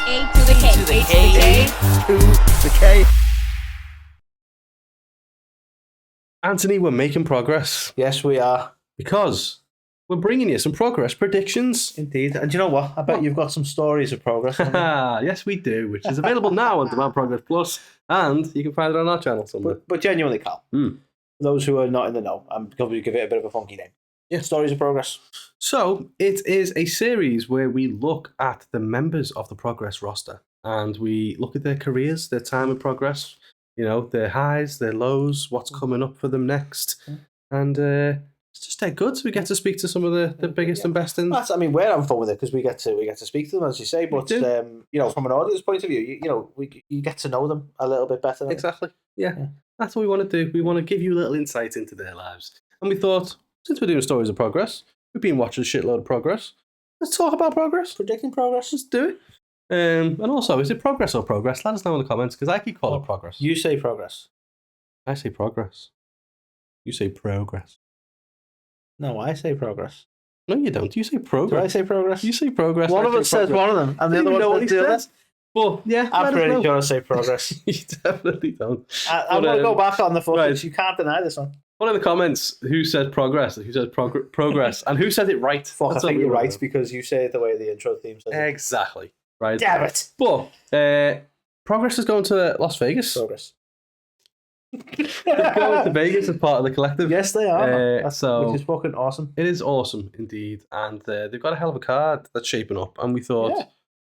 A to the K. To the K. To the K. Anthony, we're making progress Yes, we are. because we're bringing you some progress predictions. Indeed. And do you know what? I bet you've got some stories of progress. haven't you? Yes, we do, which is available now on Demand Progress Plus, and you can find it on our channel somewhere. But genuinely, Carl, for those who are not in the know, I'm going to give it a bit of a funky name. Yeah. Stories of progress. So it is a series where we look at the members of the Progress roster, and we look at their careers, their time in Progress, you know, their highs, their lows, what's coming up for them next, and it's just dead good. So we get to speak to some of the biggest and best in. I mean, we're having fun with it because we get to speak to them, as you say. But you know, from an audience point of view, you know, you get to know them a little bit better. Exactly. Yeah, that's what we want to do. We want to give you a little insight into their lives, and we thought, since we're doing stories of progress, we've been watching a shitload of progress. Let's talk about progress. Predicting progress. Let's do it. And also, is it progress or progress? Let us know in the comments, because I keep calling it progress. You say progress. I say progress. You say progress. No, I say progress. No, you don't. You say progress. Do I say progress? You say progress. One I of say us says progress. one of them, and the other one says the other. But yeah, I'm pretty sure I say progress. You definitely don't. I'm going to go back on the footage. right. You can't deny this one. Put in the comments who said progress, who said progress, and who said it right. Fuck, That's I think what we you're want right to know. because you say it the way the intro theme says it. Exactly. Right. Damn it. But progress is going to Las Vegas. Progress. They're going to Vegas as part of the collective. Yes, they are. So which is fucking awesome. it is awesome indeed, and they've got a hell of a card that's shaping up. And we thought,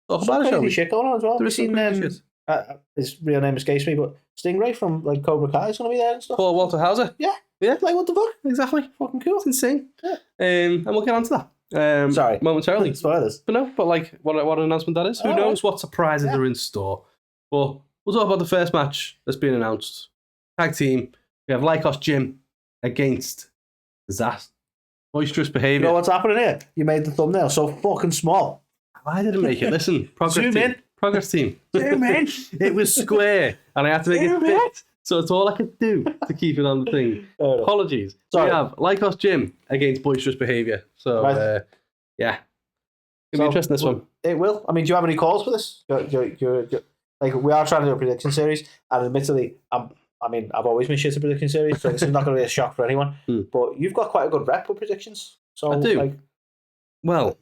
talk Some about it, shall crazy we? shit going on as well. There Have is you some seen crazy shit. his real name escapes me, but Stingray from like Cobra Kai is going to be there and stuff. Paul Walter Hauser. Yeah. Yeah. Like what the fuck? Exactly. Fucking cool. It's insane. Yeah. And we'll get on to that. Sorry. Momentarily. Spoilers. But like, what an announcement that is. Who knows what surprises are in store. But we'll talk about the first match that's been announced. Tag team. We have Lykos Gym against Boisterous Behaviour. You know what's happening here? You made the thumbnail so fucking small. I didn't make it. Listen, Progress Zoom team. in. Progress team. Zoom in. It was square, and I had to make it fit. So it's all I could do to keep it on the thing. Apologies. Sorry. We have Lykos Gym against Boisterous Behaviour. So, yeah. It's going to be interesting, this one. It will. I mean, do you have any calls for this? You're, like, we are trying to do a prediction series, and admittedly, I've always been shit at prediction series, so this is not going to be a shock for anyone. But you've got quite a good rep with predictions. So I do. Like, well,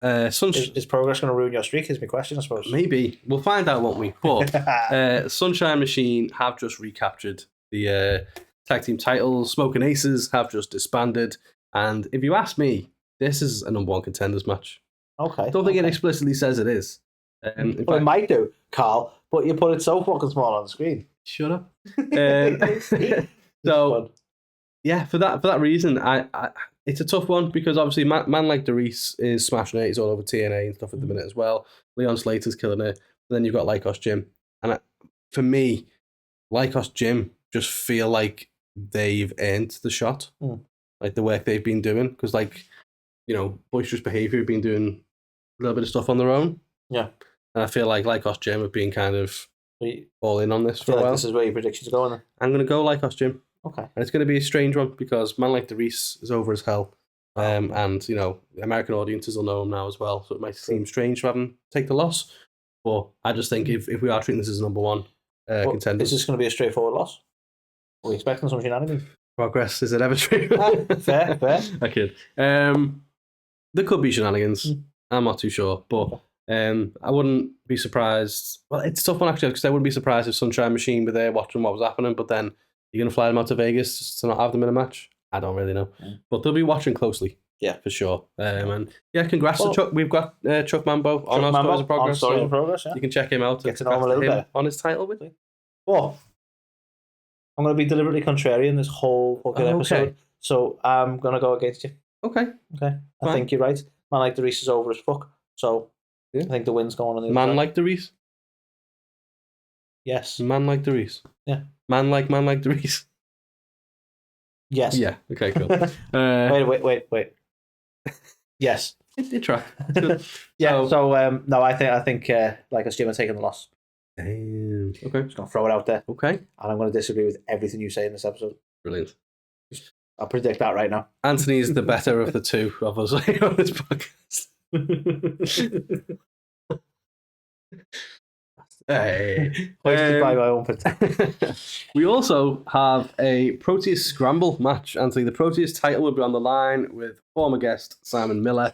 is progress going to ruin your streak? Is my question, I suppose. Maybe. We'll find out, won't we? But Sunshine Machine have just recaptured the tag team titles. Smoking Aces have just disbanded. And if you ask me, this is a number one contenders match. Okay. I don't think it explicitly says it is. Well, it might do, Carl, but you put it so fucking small on the screen. Shut up. So, yeah, for that reason, I it's a tough one because obviously man like Dereiss is smashing it. He's all over TNA and stuff at the minute as well. Leon Slater's killing it. And then you've got Lykos Gym. And for me, Lykos Gym just feel like they've earned the shot. Like the work they've been doing. Because, like, you know, Boisterous Behaviour have been doing a little bit of stuff on their own. Yeah. And I feel like Lykos Gym have been kind of all in on this for a while. This is where your predictions are going then. I'm going to go Lykos Gym. Okay. And it's going to be a strange one because man like Dereiss is over as hell. And, you know, American audiences will know him now as well. So it might seem strange to have him take the loss. But I just think if we are treating this as a number one contender. Is this going to be a straightforward loss? Are we expecting some shenanigans? Progress, is it ever true? Fair. I kid. There could be shenanigans. I'm not too sure. But I wouldn't be surprised. Well, it's a tough one actually because I wouldn't be surprised if Sunshine Machine were there watching what was happening. But then you're going to fly them out to Vegas just to not have them in a match? I don't really know. But they'll be watching closely. Yeah, for sure. And yeah, congrats to Chuck. We've got Chuck Mambo on our Stories of Progress. Stories of Progress, yeah. You can check him out. Get to know him a little bit. On his title with you. Well, I'm going to be deliberately contrarian this whole fucking episode. So I'm going to go against you. Okay. I think you're right. Man like Dereiss is over as fuck. So I think the win's going on the Man like Dereiss? Yes. Man like Dereiss? Yeah. Man like Dereiss? Yes. Yeah. Okay, cool. Wait. Yes. It try. Yeah. So no, I think Lykos Gym are taking the loss. Damn. Okay. Just gonna throw it out there. Okay. And I'm gonna disagree with everything you say in this episode. Brilliant. I'll predict that right now. Anthony's the better of the two of us on this podcast. Hey. Hoisted by my own protection. We also have a Proteus scramble match, Anthony. The Proteus title will be on the line with former guest Simon Miller.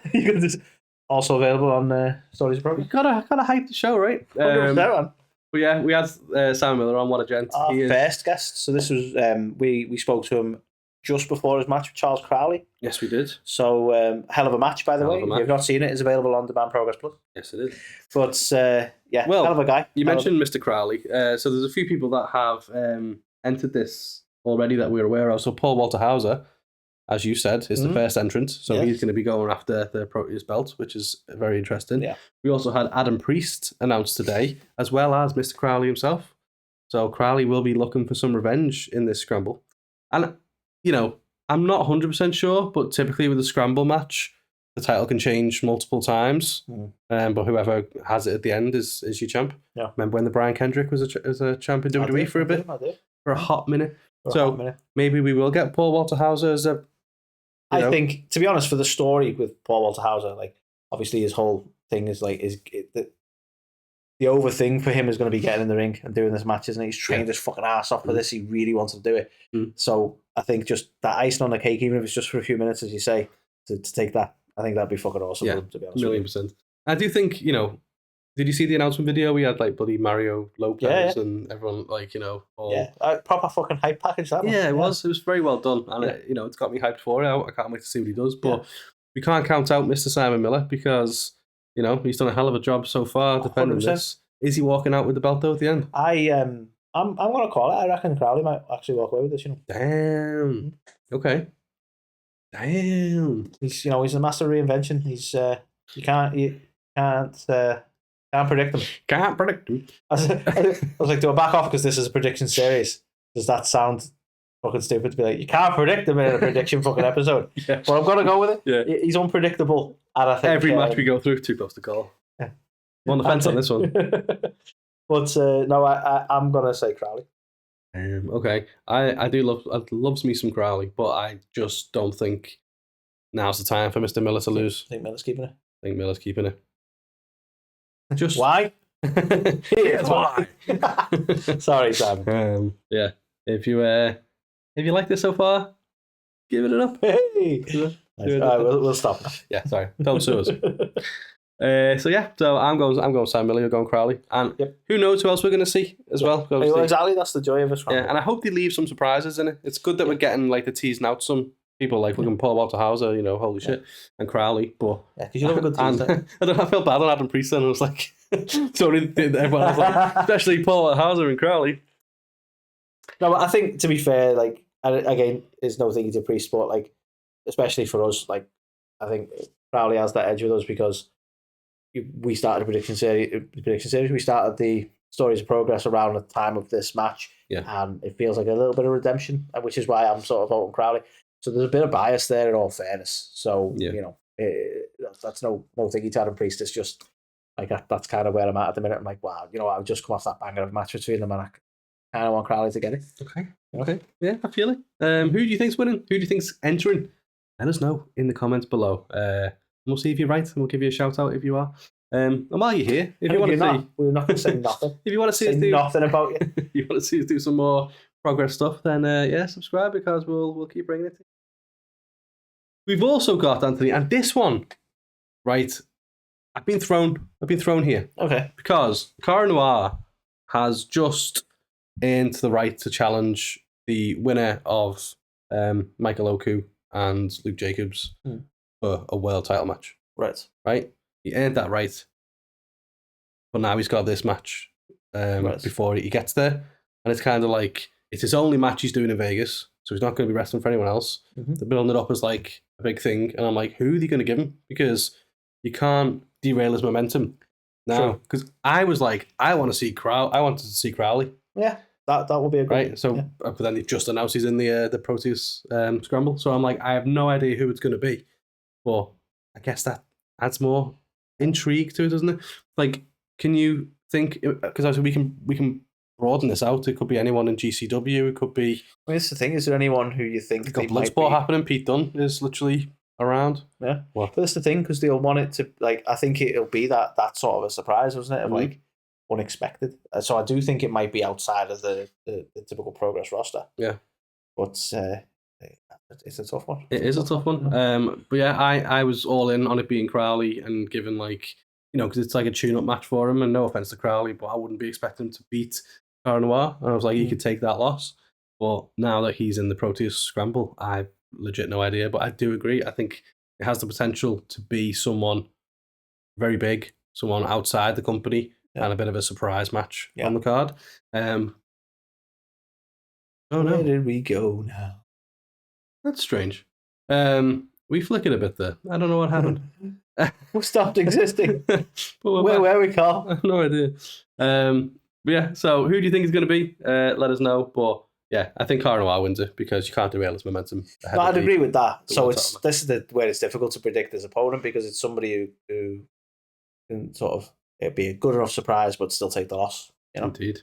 Also available on Stories of Progress. Gotta hype the show, right? 100%, man. But yeah, we had Simon Miller on. What a gent! Our first guest. So this was we spoke to him just before his match with Charles Crowley. Yes, we did. So hell of a match, by the way. If you've not seen it, it's available on Demand Progress Plus. Yes, it is. But yeah, well, hell of a guy. You mentioned Mr. Crowley. So there's a few people that have entered this already that we're aware of. So Paul Walter Hauser, as you said, is the first entrant. So he's going to be going after the Proteus belt, which is very interesting. Yeah. We also had Adam Priest announced today, as well as Mr. Crowley himself. So Crowley will be looking for some revenge in this scramble. And, you know, I'm not 100% sure, but typically with a scramble match, the title can change multiple times. But whoever has it at the end is your champ. Yeah. Remember when the Brian Kendrick was a champ in WWE for a bit? I did. For a hot minute. Maybe we will get Paul Walter Hauser as a... I think, to be honest, for the story with Paul Walter Hauser, like, obviously his whole thing is like, the over thing for him is going to be getting in the ring and doing this match, isn't it? He's trained his fucking ass off for this. He really wants to do it. So I think just that icing on the cake, even if it's just for a few minutes, as you say, to take that, I think that'd be fucking awesome. Yeah, to be honest, 1,000,000%. I do think, you know, did you see the announcement video? We had like bloody Mario Lopez and everyone, like, you know, all... proper fucking hype package. That one. Yeah, it was. It was very well done, and it's got me hyped for it. I can't wait to see what he does. But we can't count out Mr. Simon Miller because, you know, he's done a hell of a job so far defending 100%. This. Is he walking out with the belt though at the end? I'm gonna call it. I reckon Crowley might actually walk away with this. You know. Damn. Okay. Damn. He's a master of reinvention. He's you can't predict him. Can't predict him. I was like, do I back off because this is a prediction series? Does that sound fucking stupid to be like, you can't predict him in a prediction fucking episode? Yeah. But I'm gonna go with it. Yeah. He's unpredictable, and I think every match we go through, too close to call. Yeah. I'm on the fence on this one. But no, I'm gonna say Crowley. Okay, I loves me some Crowley, but I just don't think now's the time for Mr. Miller to lose. I think Miller's keeping it. I think Miller's keeping it. Just why? Here's why. Sorry, Sam. Yeah. If you like this so far, give it an up. Hey. Nice. All right, we'll stop. Yeah, sorry. Don't sue us. So I'm going Sam Miller, you're going Crowley, and who knows who else we're going to see as well. Exactly, that's the joy of this one. Yeah, and I hope they leave some surprises in it. It's good that we're getting like the teasing out some people like looking Paul Walter Hauser, you know, holy shit, and Crowley. But because you love a good tease. I felt bad on Adam Priest, and I was like, sorry, everyone was like, especially Paul Walter Hauser and Crowley. No, but I think to be fair, like, and again, it's no thing to Priest, but like, especially for us, like, I think Crowley has that edge with us because we started a prediction series. We started the Stories of Progress around the time of this match, and it feels like a little bit of redemption, which is why I'm sort of voting Crowley. So there's a bit of bias there, in all fairness. So you know, that's no thingy to Adam Priest. It's just like that's kind of where I'm at the minute. I'm like, wow, you know, I've just come off that banger of a match between them, and I kind of want Crowley to get it. Okay, yeah, I feel it. Who do you think's winning? Who do you think's entering? Let us know in the comments below. We'll see if you're right, and we'll give you a shout out if you are. And while you're here, if you want to see, we're not going to say nothing. If you want to see us do nothing about you, you want to see us do some more Progress stuff, then subscribe because we'll keep bringing it to you. We've also got Anthony, and this one, right? I've been thrown here. Okay. Because Cara Noir has just earned the right to challenge the winner of Michael Oku and Luke Jacobs for a world title match. Right? He earned that right. But now he's got this match before he gets there. And it's kind of like, it's his only match he's doing in Vegas. So he's not going to be wrestling for anyone else. They're building it up as like a big thing. And I'm like, who are they going to give him? Because you can't derail his momentum now. Because I was like, I wanted to see Crowley. Yeah. That would be a great... Right, so but then they've just announced he's in the Proteus scramble. So I'm like, I have no idea who it's going to be. But I guess that adds more intrigue to it, doesn't it? Like, can you think... Because we can broaden this out. It could be anyone in GCW. It could be... I mean, that's the thing. Is there anyone who you think... Got Bloodsport happening. Pete Dunne is literally around. Yeah. But that's the thing, because they'll want it to... Like, I think it'll be that sort of a surprise, wasn't it? Of like, unexpected. So I do think it might be outside of the typical Progress roster. Yeah. But it's a tough one. It is a tough one. But yeah, I was all in on it being Crowley and given like, you know, because it's like a tune-up match for him, and no offense to Crowley, but I wouldn't be expecting him to beat Cara Noir. And I was like, he could take that loss. But now that he's in the Proteus scramble, I've legit no idea. But I do agree. I think it has the potential to be someone very big, someone outside the company, and a bit of a surprise match on the card. Oh no! Where did we go now? That's strange. We flickered a bit there. I don't know what happened. We stopped existing. Where were we, Carl? I have no idea. But yeah, so who do you think is going to be? Let us know. But yeah, I think Cara Noir wins it because you can't derail his momentum. No, I'd agree with that. So this is where it's difficult to predict his opponent, because it's somebody who can sort of be a good enough surprise but still take the loss. You know? Indeed.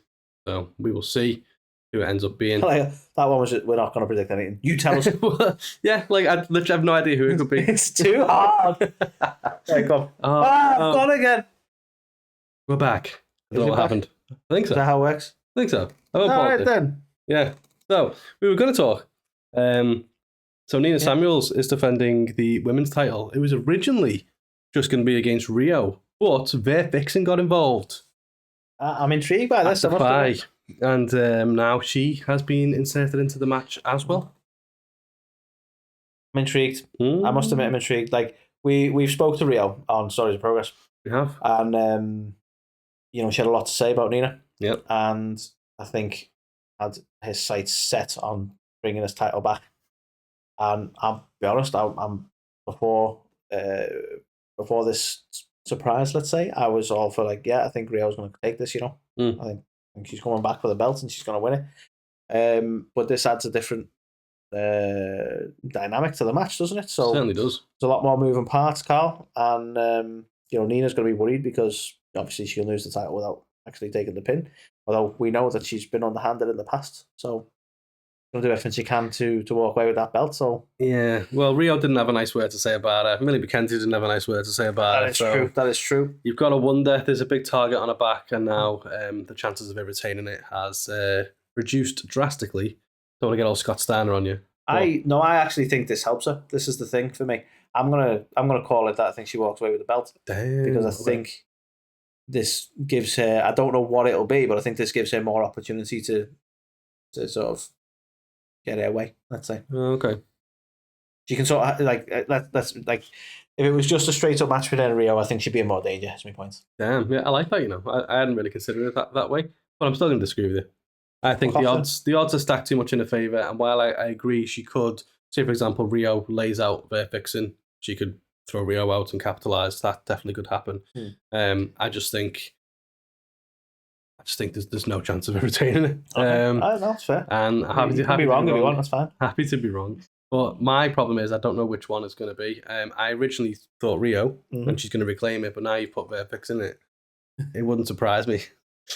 So we will see who it ends up being. Like, that one was, we're not going to predict anything. You tell us. Yeah, like I literally have no idea who it could be. It's too hard. There you go. I've gone again. We're back. I don't know what happened. I think so. Is that how it works? I think so. All right then. Yeah. So we were going to talk. So Nina Samuels is defending the women's title. It was originally just going to be against Rhio, but Vert Vixen got involved. I'm intrigued by this. And now she has been inserted into the match as well. I'm intrigued. I must admit, I'm intrigued. Like we've spoke to Rhio on Stories of Progress. We have, and you know, she had a lot to say about Nina. Yep. And I think had his sights set on bringing his title back. And I'll be honest, I'm before this surprise, let's say, I was all for like, I think Rheo's going to take this. You know, I think she's coming back with a belt and she's going to win it. But this adds a different dynamic to the match, doesn't it? So certainly does. There's a lot more moving parts, Carl, and you know, Nina's going to be worried because obviously she'll lose the title without actually taking the pin. Although we know that she's been underhanded in the past, so she'll do everything she can to walk away with that belt. So yeah, well, Rhio didn't have a nice word to say about her. Millie McKenzie didn't have a nice word to say about her. That is true. That is true. You've got to wonder. There's a big target on her back, and now the chances of her retaining it has reduced drastically. Don't want to get all Scott Steiner on you. I actually think this helps her. This is the thing for me. I'm gonna call it that. I think she walks away with the belt. Damn, because I think this gives her, I don't know what it'll be, but I think this gives her more opportunity to sort of get her way, let's say. Okay. She can sort of, like, let's like, if it was just a straight up match with Rhio, I think she'd be in more danger, that's my point. Damn, yeah, I like that, you know. I hadn't really considered it that way, but I'm still going to disagree with you. I think the odds are stacked too much in her favour, and while I agree she could, say for example, Rhio lays out Vert Vixen, she could throw Rhio out and capitalise. That definitely could happen. I just think there's no chance of her retaining it. I don't know, it's fair. And happy to be wrong if you want, that's fine. Happy to be wrong. But my problem is I don't know which one it's going to be. I originally thought Rhio, and she's going to reclaim it, but now you've put Vert Vixen in it. It wouldn't surprise me.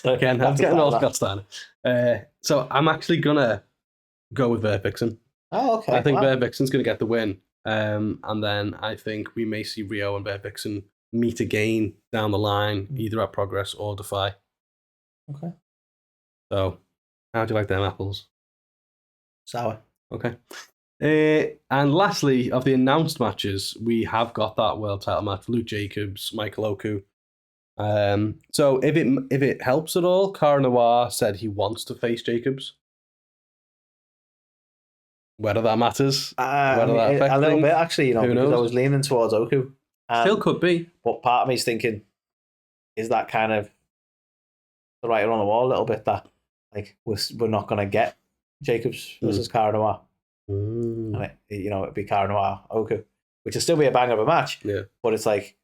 Again, I'm getting all Scott Steiner. So I'm actually going to go with Vert Vixen. Oh, okay. I think Vert Vixen's going to get the win. And then I think we may see Rhio and Vert Vixen meet again down the line, either at Progress or Defy. Okay. So, how do you like them apples? Sour. Okay. And lastly, of the announced matches, we have got that world title match: Luke Jacobs, Michael Oku. So if it helps at all, Cara Noir said he wants to face Jacobs. Whether that matters, whether that affects a little things, bit actually, you know, because I was leaning towards Oku. Still could be, but part of me is thinking, is that kind of the writing on the wall a little bit that like we're not going to get Jacobs versus Cara Noir, and it'd be Cara Noir Oku, which will still be a bang of a match. Yeah, but it's like,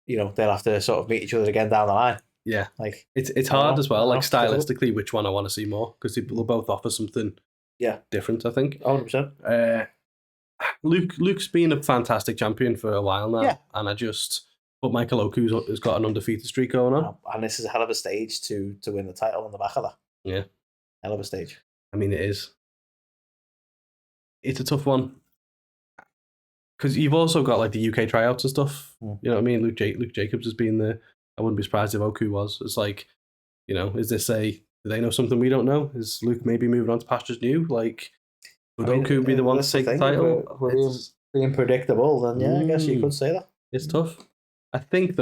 you know, they'll have to sort of meet each other again down the line. Yeah, like it's hard as well. Like stylistically, which one I want to see more, because they will both offer something. Yeah, different, I think. 100%. Luke's been a fantastic champion for a while now, and but Michael Oku has got an undefeated streak going on, and this is a hell of a stage to win the title on the back of that. Yeah, hell of a stage. I mean, it is. It's a tough one because you've also got like the UK tryouts and stuff. You know what I mean? Luke Jacobs has been there. I wouldn't be surprised if Oku was. It's like is this do they know something we don't know? Is Luke maybe moving on to pastures new? Like, would Oku be the one to take the title? If we're being predictable, then yeah, I guess you could say that. It's tough. I think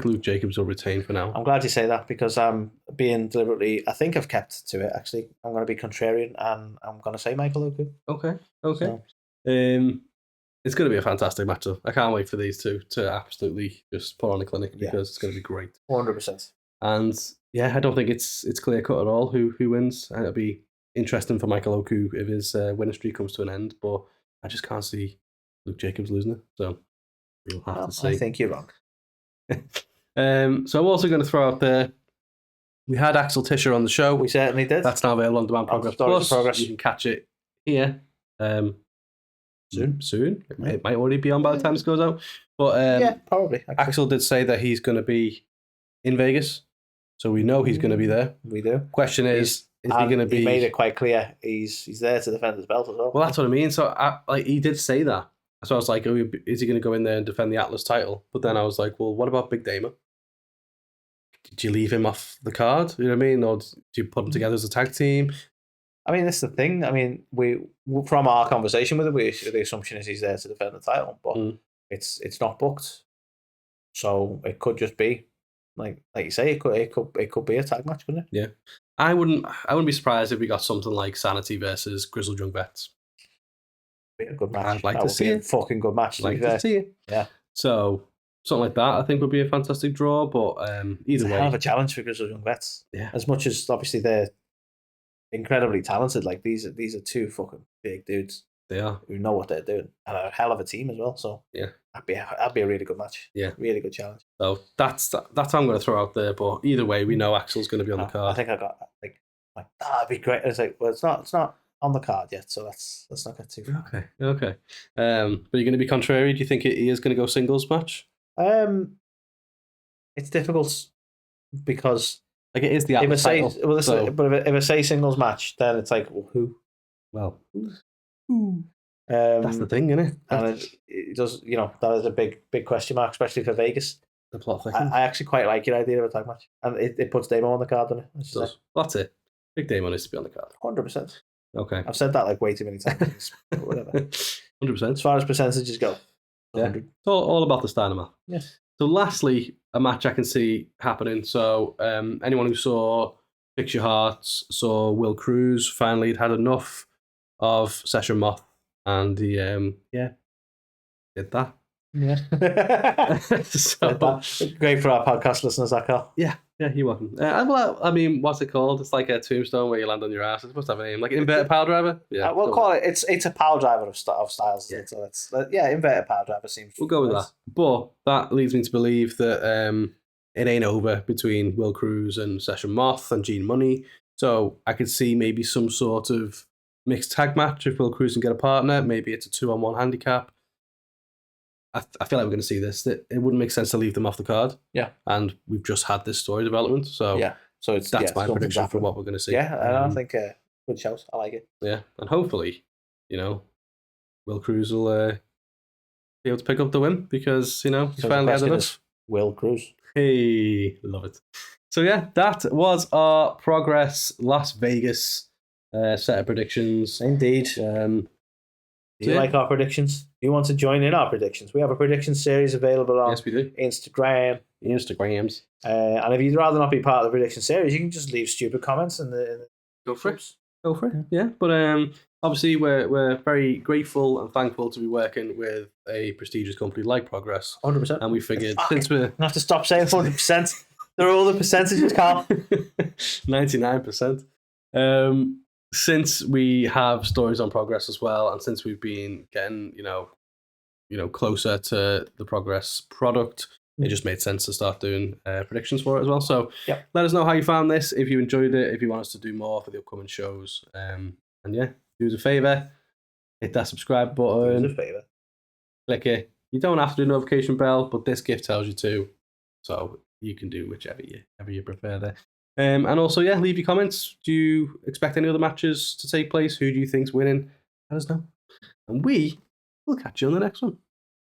Luke Jacobs will retain for now. I'm glad you say that because I'm being deliberately. I think I've kept to it. Actually, I'm going to be contrarian and I'm going to say Michael Oku. Okay. It's going to be a fantastic matchup. I can't wait for these two to absolutely just put on a clinic because it's going to be great. 100%. And yeah, I don't think it's clear cut at all who wins. It'll be interesting for Michael Oku if his winning streak comes to an end, but I just can't see Luke Jacobs losing it. So we'll have to see. I think you're wrong. So I'm also going to throw out there. We had Axel Tischer on the show. We certainly did. That's now available on Demand Progress Plus. Progress. You can catch it here soon. It might already be on by the time this goes out. But yeah, probably. Actually. Axel did say that he's going to be in Vegas, so we know he's going to be there. We do. Question is he going to be? He made it quite clear he's there to defend his belt as well. Well, that's what I mean. So he did say that. So I was like, is he going to go in there and defend the Atlas title? But then I was like, well, what about Big Dama? Did you leave him off the card? You know what I mean? Or do you put them together as a tag team? I mean, that's the thing. I mean, we from our conversation with him, the assumption is he's there to defend the title, but it's not booked, so it could just be like you say, it could be a tag match, couldn't it? Yeah, I wouldn't be surprised if we got something like Sanity versus Grizzled Young Vets. Be a good match. I'd like to see it. A fucking good match. I'd like to see it. Yeah. So something like that, I think, would be a fantastic draw. But either way, hell of a challenge for Grizzled Young Vets. Yeah. As much as obviously they're incredibly talented, like these are two fucking big dudes. They are, who know what they're doing, and a hell of a team as well. So yeah, that'd be a really good match. Yeah, really good challenge. So that's what I'm going to throw out there. But either way, we know Axel's going to be on the card. I think I got like that'd be great. It's like, well, it's not on the card yet, so let's not get too far. Okay. But you're going to be contrary. Do you think he is going to go singles match? It's difficult because like it is the Atlas title. But if I say singles match, then it's like, well, who? Well, that's the thing, isn't it? And it does, that is a big question mark, especially for Vegas. The plot thing. I actually quite like your idea of a tag match, and it puts Damo on the card, doesn't it? Does. That's it. Big Damo needs to be on the card. 100%. Okay. I've said that like way too many times. Whatever. 100%. As far as percentages go. 100. Yeah. It's all about the Steiner math. Yes. So lastly, a match I can see happening. So anyone who saw Fix Your Hearts saw Will Cruz finally had enough of Session Moth, and he did that. Yeah. So, great for our podcast listeners, that Carl. Yeah, you're welcome. Well, I mean, what's it called? It's like a tombstone where you land on your ass. It's supposed to have a name, like an inverted power driver. Yeah, we'll call it. It's a power driver of styles. Yeah. So it's inverted power driver seems. We'll go with that. But that leads me to believe that it ain't over between Will Cruz and Session Moth and Gene Money. So I could see maybe some sort of mixed tag match if Will Cruz can get a partner. Maybe it's a 2-on-1 handicap. I feel like we're going to see this. It wouldn't make sense to leave them off the card. Yeah. And we've just had this story development. So yeah. So that's my prediction for what we're going to see. Yeah, I think good shout. I like it. Yeah. And hopefully, Will Cruz will be able to pick up the win because, he's finally had enough. Will Cruz. Hey, love it. So yeah, that was our Progress Las Vegas set of predictions. Indeed. Do you like our predictions? Do you want to join in our predictions? We have a prediction series available on yes, we do. Instagrams. And if you'd rather not be part of the prediction series, you can just leave stupid comments in the Go for it. Yeah. But obviously we're very grateful and thankful to be working with a prestigious company like Progress. 100%. And we figured since we're... I have to stop saying 100%. They're all the percentages, Carl. 99%. Since we have stories on Progress as well, and since we've been getting, closer to the Progress product, it just made sense to start doing predictions for it as well. So let us know how you found this, if you enjoyed it, if you want us to do more for the upcoming shows. And yeah, do us a favour, hit that subscribe button. Do us a favour. Click it. You don't have to do notification bell, but this gift tells you to. So you can do whichever you prefer there. And also, leave your comments. Do you expect any other matches to take place? Who do you think's winning? Let us know. And we will catch you on the next one.